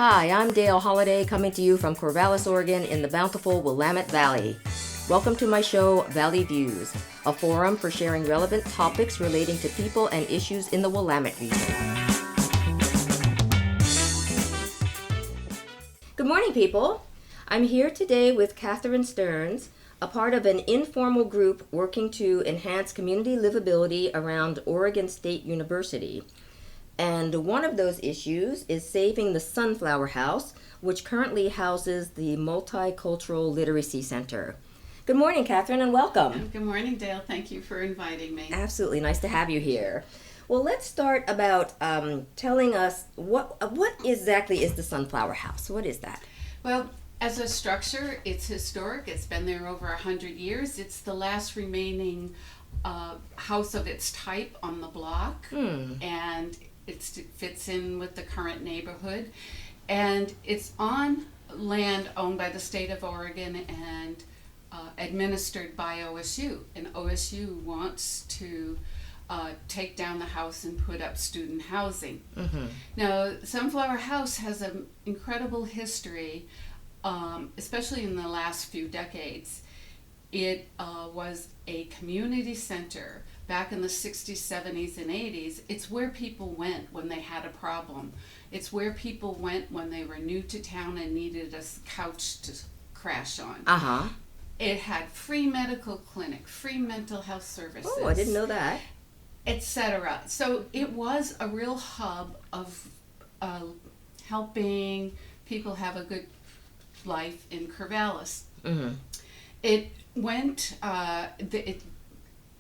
Hi, I'm Dale Holliday coming to you from Corvallis, Oregon in the bountiful Willamette Valley. Welcome to my show, Valley Views, a forum for sharing relevant topics relating to people and issues in the Willamette region. Good morning, people. I'm here today with Catherine Stearns, a part of an informal group working to enhance community livability around Oregon State University. And one of those issues is saving the Sunflower House, which currently houses the Multicultural Literacy Center. Good morning, Catherine, and welcome. Good morning, Dale. Thank you for inviting me. Absolutely. Nice to have you here. Well, let's start about telling us what exactly is the Sunflower House? What is that? Well, as a structure, it's historic. It's been there over 100 years. It's the last remaining house of its type on the block, and it fits in with the current neighborhood. And it's on land owned by the state of Oregon and administered by OSU. And OSU wants to take down the house and put up student housing. Mm-hmm. Now, Sunflower House has an incredible history, especially in the last few decades. It was a community center back in the 60s, 70s, and 80s. It's where people went when they had a problem. It's where people went when they were new to town and needed a couch to crash on. Uh-huh. It had free medical clinic, free mental health services. Oh, I didn't know that. Etc. So it was a real hub of helping people have a good life in Corvallis. Mm-hmm. It went,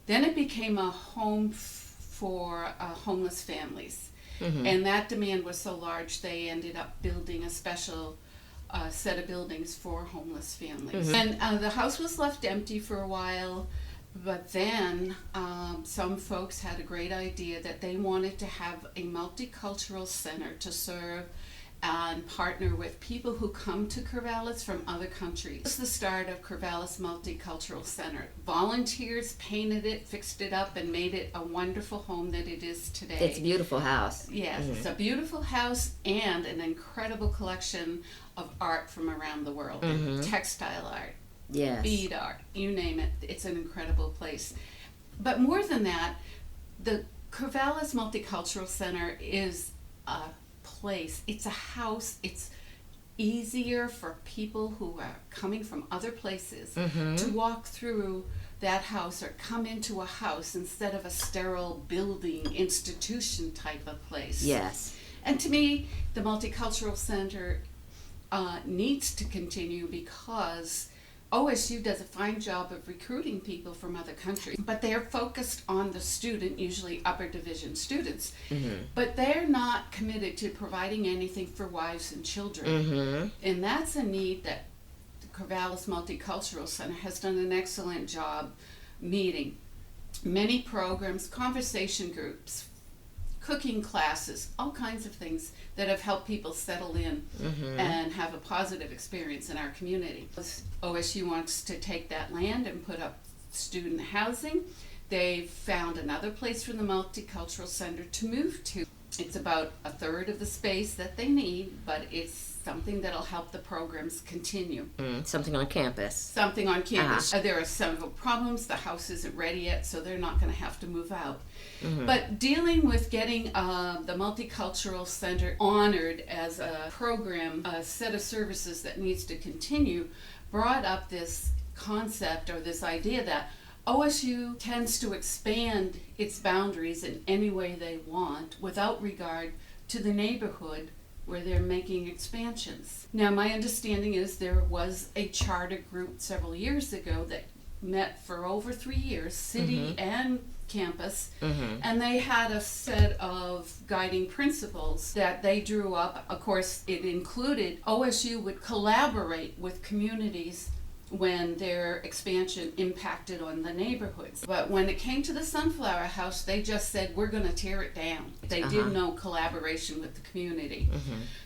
then it became a home for homeless families. Mm-hmm. And that demand was so large, they ended up building a special set of buildings for homeless families. Mm-hmm. And the house was left empty for a while, but then some folks had a great idea that they wanted to have a multicultural center to serve and partner with people who come to Corvallis from other countries. This was the start of Corvallis Multicultural Center. Volunteers painted it, fixed it up, and made it a wonderful home that it is today. It's a beautiful house. Yes, It's a beautiful house and an incredible collection of art from around the world. Textile art, yes, bead art, you name it. It's an incredible place. But more than that, the Corvallis Multicultural Center is a place. It's a house. It's easier for people who are coming from other places to walk through that house or come into a house instead of a sterile building institution type of place. Yes. And to me, the Multicultural Center needs to continue because OSU does a fine job of recruiting people from other countries, but they're focused on the student, usually upper division students, but they're not committed to providing anything for wives and children. And that's a need that the Corvallis Multicultural Center has done an excellent job meeting. Many programs, conversation groups, cooking classes, all kinds of things that have helped people settle in and have a positive experience in our community. OSU wants to take that land and put up student housing. They've found another place for the Multicultural Center to move to. It's about a third of the space that they need, but it's something that'll help the programs continue. Something on campus. Something on campus. There are several problems. The house isn't ready yet, so they're not going to have to move out. But dealing with getting the Multicultural Center honored as a program, a set of services that needs to continue, brought up this concept or this idea that OSU tends to expand its boundaries in any way they want without regard to the neighborhood where they're making expansions. Now, my understanding is there was a charter group several years ago that met for over 3 years, city and campus, and they had a set of guiding principles that they drew up. Of course, it included OSU would collaborate with communities when their expansion impacted on the neighborhoods. But when it came to the Sunflower House, they just said, we're going to tear it down. They did no collaboration with the community.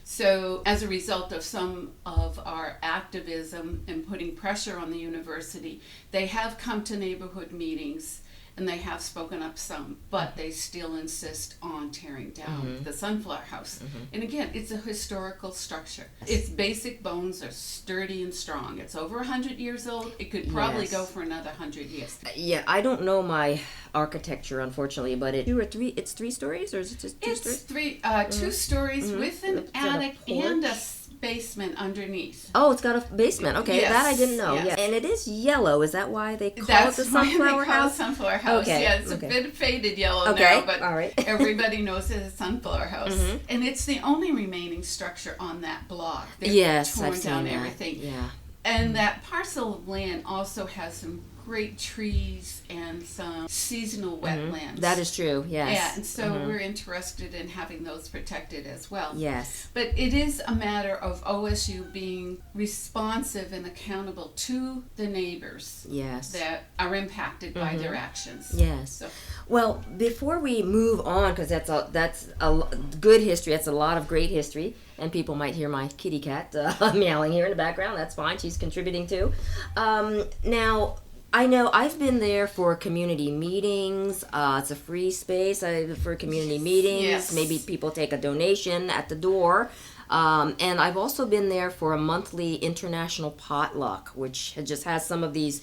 So as a result of some of our activism and putting pressure on the university, they have come to neighborhood meetings and they have spoken up some, but they still insist on tearing down the Sunflower House. And again, it's a historical structure. Its basic bones are sturdy and strong. It's over 100 years old. It could probably go for another 100 years. Yeah, I don't know my architecture, unfortunately, but it's 3 stories, or is it just 2 stories? It's 2 stories with an attic and a basement underneath. Oh, it's got a basement. Okay, Yes, that I didn't know. yes. Yeah, and it is yellow. Is that why they call That's it the why they Sunflower call House? it Sunflower House. Okay, Yeah, it's okay. a bit faded yellow Okay, now, but all right. everybody knows it as Sunflower House. And it's the only remaining structure on that block. They've Yes, torn I've seen down that. everything. Yeah. And that parcel of land also has some great trees and some seasonal wetlands. That is true. Yes. Yeah, and so we're interested in having those protected as well. Yes. But it is a matter of OSU being responsive and accountable to the neighbors Yes. that are impacted by their actions. Yes. So, Well, before we move on, because that's a good history. That's a lot of great history, and people might hear my kitty cat meowing here in the background. That's fine. She's contributing too. Now, I know I've been there for community meetings. It's a free space for community meetings. Yes. Maybe people take a donation at the door. And I've also been there for a monthly international potluck, which just has some of these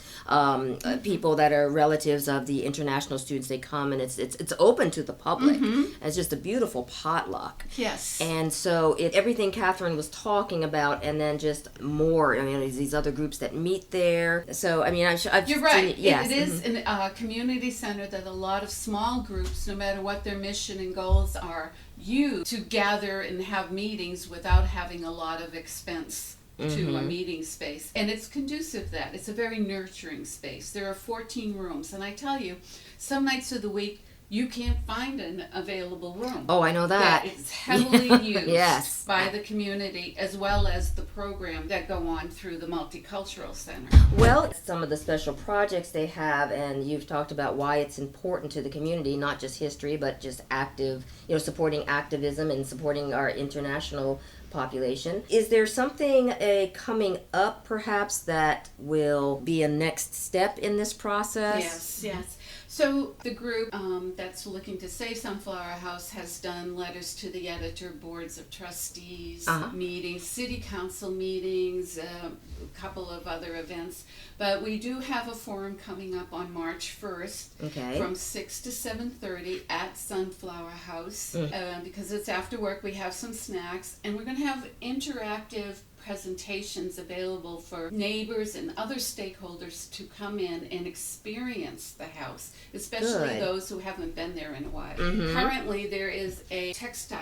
people that are relatives of the international students. They come, and it's open to the public. It's just a beautiful potluck. yes. And so everything Catherine was talking about, and then just more. I mean, there's these other groups that meet there. So I mean, I've You're seen right. it. Yes. It is a community center that a lot of small groups, no matter what their mission and goals are, use to gather and have meetings without having a lot of expense to a meeting space. And it's conducive to that. It's a very nurturing space. There are 14 rooms. And I tell you, some nights of the week, you can't find an available room. Oh, I know that. It's heavily used Yes. by the community, as well as the program that go on through the Multicultural Center. Well, some of the special projects they have, and you've talked about why it's important to the community, not just history, but just active, supporting activism and supporting our international population. Is there something coming up, perhaps, that will be a next step in this process? Yes. So the group that's looking to save Sunflower House has done letters to the editor, boards of trustees, meetings, city council meetings, a couple of other events. But we do have a forum coming up on March 1st from 6 to 7:30 at Sunflower House. Because it's after work, we have some snacks, and we're going to have interactive presentations available for neighbors and other stakeholders to come in and experience the house, especially Good. those who haven't been there in a while. Currently, there is a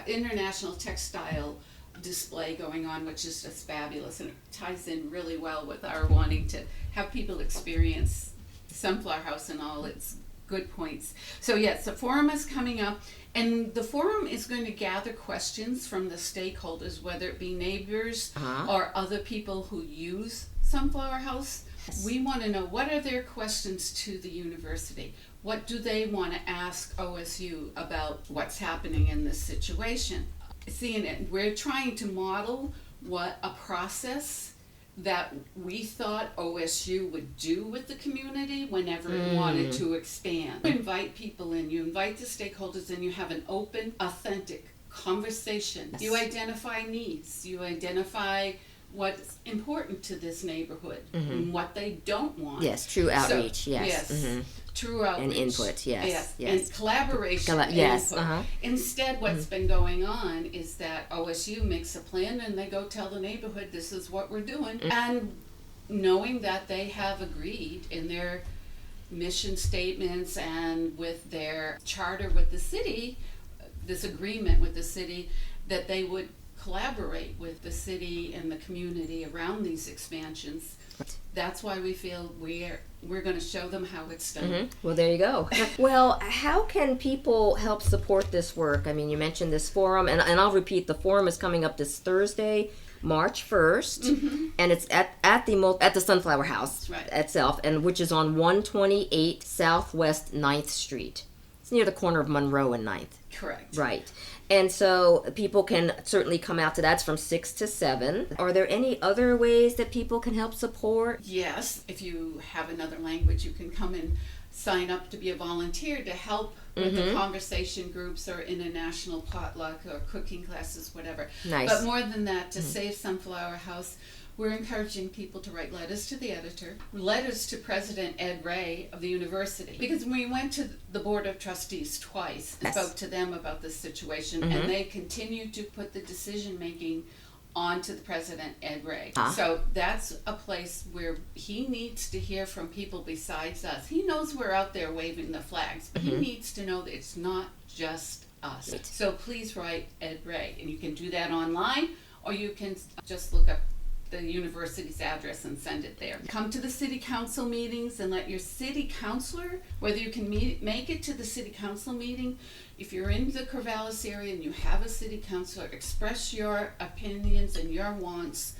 international textile display going on, which is just fabulous, and it ties in really well with our wanting to have people experience Sunflower House and all its good points. So yes, the forum is coming up, and the forum is going to gather questions from the stakeholders, whether it be neighbors or other people who use Sunflower House. Yes. We want to know, what are their questions to the university? What do they want to ask OSU about what's happening in this situation? Seeing it, we're trying to model what a process that we thought OSU would do with the community whenever it wanted to expand. You invite people in, you invite the stakeholders in, you have an open, authentic conversation. Yes. You identify needs, you identify what's important to this neighborhood and what they don't want. Yes, true outreach. Yes. True outreach. And input, yes. And collaboration. Yes, input. Instead, what's been going on is that OSU makes a plan and they go tell the neighborhood, this is what we're doing. And knowing that they have agreed in their mission statements and with their charter with the city, this agreement with the city, that they would collaborate with the city and the community around these expansions. That's why we feel we're going to show them how it's done. Well, there you go. Well, how can people help support this work? I mean, you mentioned this forum, and I'll repeat, the forum is coming up this Thursday, March 1st, and it's at the Sunflower House itself, and which is on 128 Southwest 9th Street. It's near the corner of Monroe and 9th. Correct. Right. And so people can certainly come out to that. It's from 6 to 7. Are there any other ways that people can help support? Yes, if you have another language, you can come and sign up to be a volunteer to help with the conversation groups or international potluck or cooking classes, whatever. Nice. But more than that, to save Sunflower House, we're encouraging people to write letters to the editor, letters to President Ed Ray of the university. Because we went to the Board of Trustees twice and spoke to them about this situation, and they continue to put the decision-making onto the President Ed Ray. So that's a place where he needs to hear from people besides us. He knows we're out there waving the flags, but he needs to know that it's not just us. Right. So please write Ed Ray, and you can do that online, or you can just look up the university's address and send it there. Come to the city council meetings and let your city councilor, whether you can make it to the city council meeting, if you're in the Corvallis area and you have a city councilor, express your opinions and your wants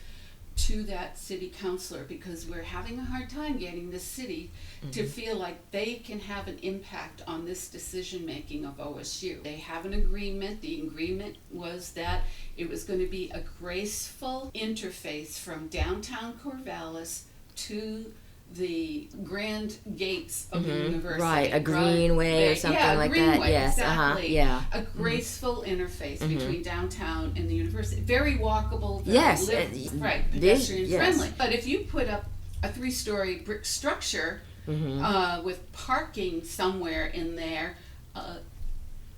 to that city councilor, because we're having a hard time getting the city to feel like they can have an impact on this decision making of OSU. They have an agreement. The agreement was that it was going to be a graceful interface from downtown Corvallis to the grand gates of the university. Right, a greenway or something like that. Yes, exactly. Yeah. A graceful interface between downtown and the university. Very walkable, very Yes, pedestrian yes. friendly. But if you put up a 3-story brick structure with parking somewhere in there,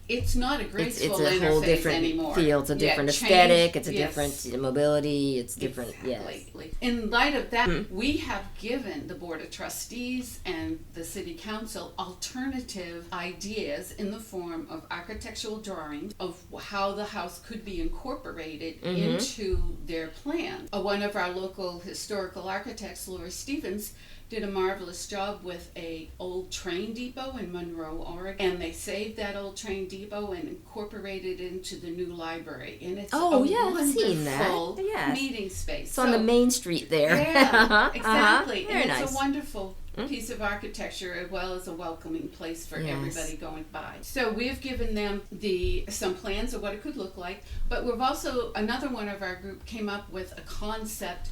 it's not a graceful it's a interface whole different anymore. feel. It's a different aesthetic. It's a different mobility. It's different. Exactly. Yes. In light of that, we have given the Board of Trustees and the City Council alternative ideas in the form of architectural drawings of how the house could be incorporated into their plan. One of our local historical architects, Laura Stevens, did a marvelous job with a old train depot in Monroe, Oregon, and they saved that old train depot and incorporated it into the new library. And it's I've seen that. wonderful Yes. meeting space. It's on the main street there. Yeah, exactly. Very And it's nice. a wonderful piece of architecture, as well as a welcoming place for everybody going by. So we've given them some plans of what it could look like, but we've also, another one of our group came up with a concept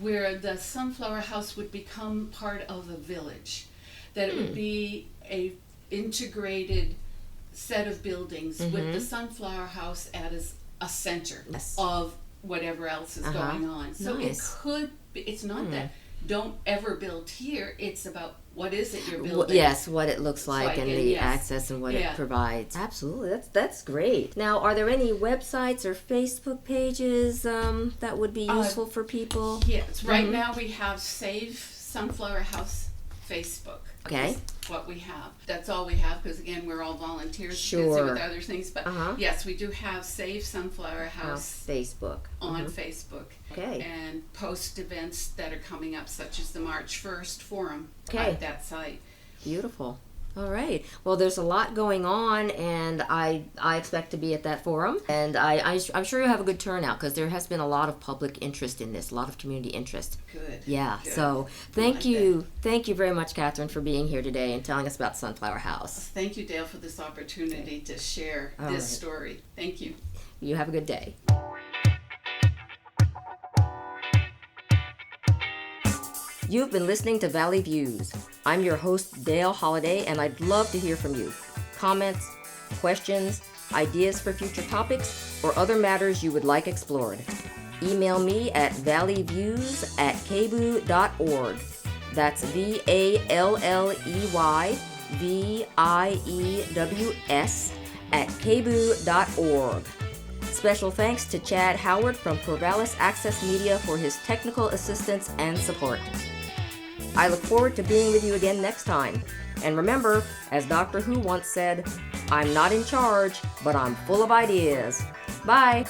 where the Sunflower House would become part of a village, that it would be a integrated set of buildings with the Sunflower House as a center of whatever else is going on. So Nice. it could be, it's not that don't ever build here, it's about what is it you're building. Yes, what it looks like and the access and what it provides. Absolutely, that's great. Now, are there any websites or Facebook pages that would be useful for people? Yes, right now we have Save Sunflower House Facebook. Okay. Is what we have. That's all we have, because again, we're all volunteers, busy Sure. with other things. But yes, we do have Save Sunflower House Facebook. on Facebook. Okay. And post events that are coming up, such as the March 1st Forum Okay. at that site. Beautiful. All right. Well, there's a lot going on, and I expect to be at that forum. And I'm sure you'll have a good turnout, because there has been a lot of public interest in this, a lot of community interest. Good. Yeah. Good. So thank you very much, Catherine, for being here today and telling us about Sunflower House. Thank you, Dale, for this opportunity to share this story. Thank you. You have a good day. You've been listening to Valley Views. I'm your host, Dale Holliday, and I'd love to hear from you. Comments, questions, ideas for future topics, or other matters you would like explored. Email me at valleyviews@kboo.org. That's VALLEYVIEWS@kboo.org. Special thanks to Chad Howard from Corvallis Access Media for his technical assistance and support. I look forward to being with you again next time. And remember, as Doctor Who once said, I'm not in charge, but I'm full of ideas. Bye!